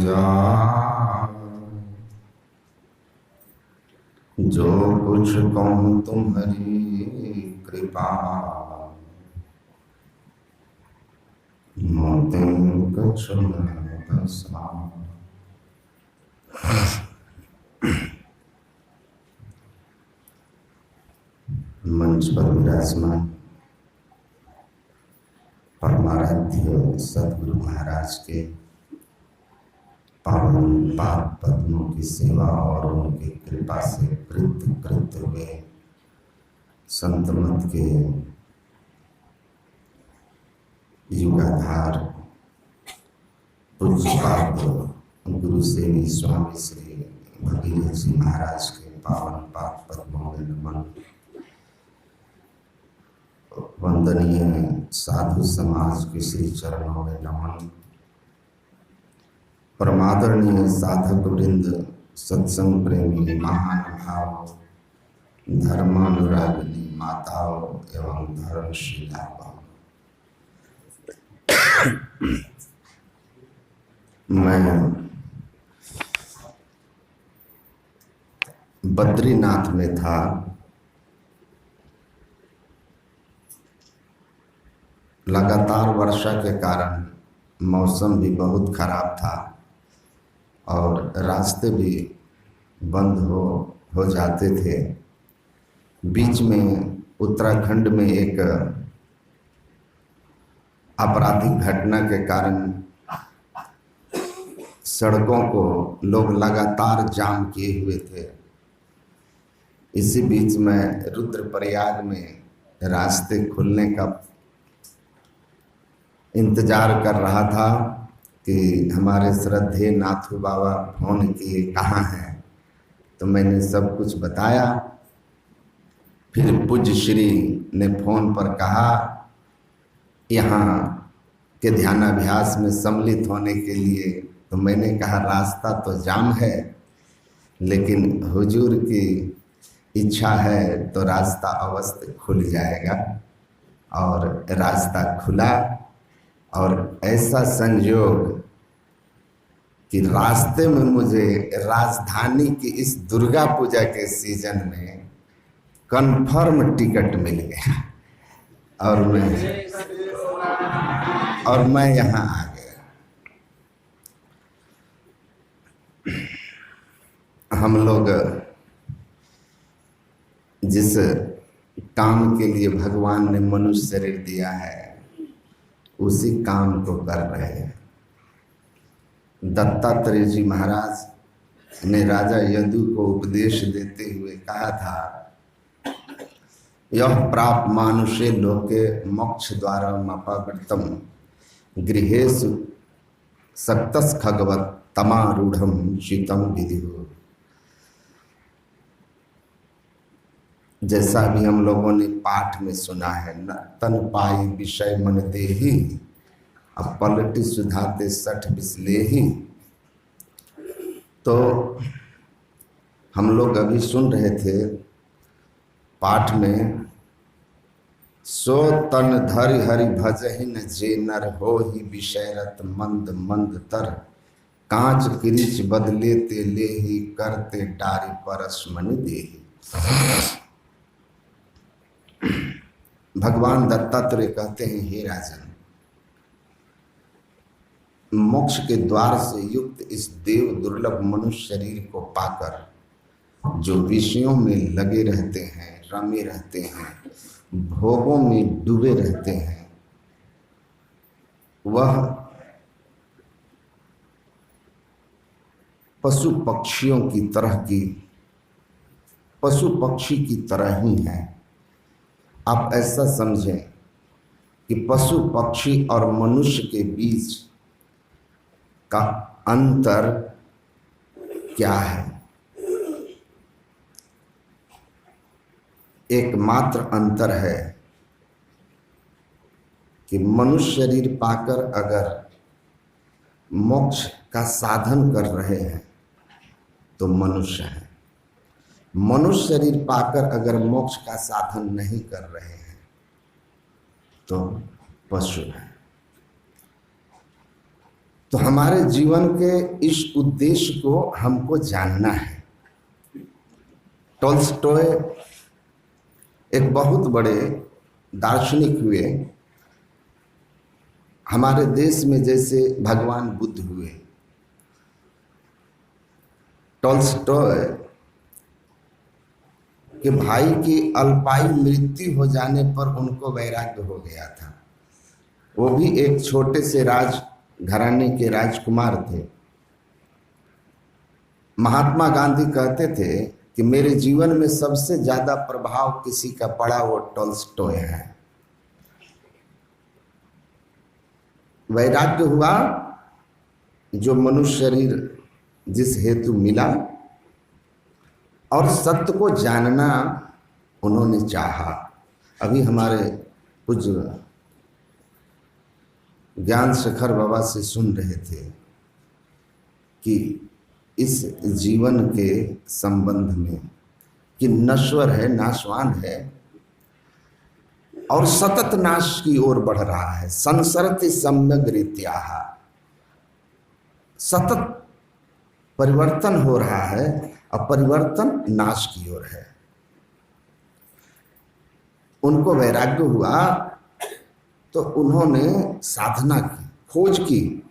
जा, जो कुछ कहूँ तुम्हारी कृपा, मोते कछु न बसा। मंच पर विराजमान परमाराध्य सद्गुरु महाराज के पावन पाद पद्मों की सेवा और उनकी कृपा से कृत हुए संत मत के युगाधार पूज्यपाद गुरु सेवी स्वामी श्री भगीरथ जी महाराज के पावन पाद पद्मों में नमन। वंदनीय साधु समाज के श्री चरणों में नमन। परमादरणीय साधक वृंद, सत्संग प्रेमी महानुभाव, धर्मानुरागिनी माताओं एवं धर्मशिला मैं बद्रीनाथ में था। लगातार वर्षा के कारण मौसम भी बहुत खराब था और रास्ते भी बंद हो जाते थे। बीच में उत्तराखंड में एक आपराधिक घटना के कारण सड़कों को लोग लगातार जाम किए हुए थे। इसी बीच में रुद्रप्रयाग में रास्ते खुलने का इंतजार कर रहा था कि हमारे श्रद्धेय नाथू बाबा फोन किए कहाँ हैं, तो मैंने सब कुछ बताया। फिर पूज्य श्री ने फोन पर कहा यहाँ के ध्यानाभ्यास में सम्मिलित होने के लिए। तो मैंने कहा रास्ता तो जाम है, लेकिन हुजूर की इच्छा है तो रास्ता अवश्य खुल जाएगा। और रास्ता खुला और ऐसा संयोग कि रास्ते में मुझे राजधानी की इस दुर्गा पूजा के सीजन में कन्फर्म टिकट मिल गया और मैं यहाँ आ गया। हम लोग जिस काम के लिए भगवान ने मनुष्य शरीर दिया है उसी काम को कर रहे हैं। दत्तात्रेय जी महाराज ने राजा यदु को उपदेश देते हुए कहा था, यह प्राप्त मानुषे लोके मोक्ष द्वारम अपवृतम गृहेषु सक्तस खगवत तमारूढ़म शीतम विधिः। जैसा भी हम लोगों ने पाठ में सुना है, न तन पाई विषय मन देहि, अब पलटी सुधाते सठ बिसलेहि। तो हम लोग अभी सुन रहे थे पाठ में, सो तन धरि हरि भजहि न जे नर हो ही विषयरत मंद मंद तर, कांच किरीच बदले ते ले ही करते डारी परस मन देहि। भगवान दत्तात्रेय कहते हैं, हे राजन, मोक्ष के द्वार से युक्त इस देव दुर्लभ मनुष्य शरीर को पाकर जो विषयों में लगे रहते हैं, रमे रहते हैं, भोगों में डूबे रहते हैं, वह पशु पक्षी की तरह ही है। आप ऐसा समझें कि पशु पक्षी और मनुष्य के बीच का अंतर क्या है? एकमात्र अंतर है कि मनुष्य शरीर पाकर अगर मोक्ष का साधन कर रहे हैं तो मनुष्य है। मनुष्य शरीर पाकर अगर मोक्ष का साधन नहीं कर रहे हैं तो पशु है। तो हमारे जीवन के इस उद्देश्य को हमको जानना है। टॉल्स्टॉय एक बहुत बड़े दार्शनिक हुए, हमारे देश में जैसे भगवान बुद्ध हुए। टॉल्स्टॉय के भाई की अल्पायु मृत्यु हो जाने पर उनको वैराग्य हो गया था। वो भी एक छोटे से राज घराने के राजकुमार थे। महात्मा गांधी कहते थे कि मेरे जीवन में सबसे ज्यादा प्रभाव किसी का पड़ा वो टॉल्स्टॉय है। वैराग्य हुआ जो मनुष्य शरीर जिस हेतु मिला, और सत्य को जानना उन्होंने चाहा। अभी हमारे पूज्य ज्ञान शेखर बाबा से सुन रहे थे कि इस जीवन के संबंध में कि नश्वर है, नाशवान है और सतत नाश की ओर बढ़ रहा है। संसरति सम्यक रीत्या, सतत परिवर्तन हो रहा है और परिवर्तन नाश की ओर है। उनको वैराग्य हुआ तो उन्होंने साधना की, खोज की।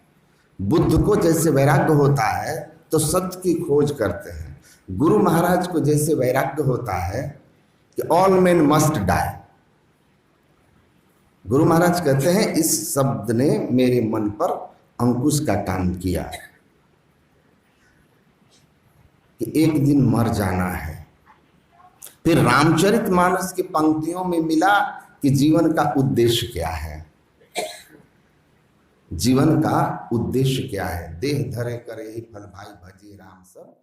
बुद्ध को जैसे वैराग्य होता है तो सत्य की खोज करते हैं। गुरु महाराज को जैसे वैराग्य होता है कि all main must die. Guru Maharaj कहते हैं इस शब्द ने मेरे मन पर अंकुश का काम किया कि एक दिन मर जाना है। फिर रामचरितमानस की पंक्तियों में मिला कि जीवन का उद्देश्य क्या है। जीवन का उद्देश्य क्या है? देह धरे करे ही फल भाई भजे राम सब।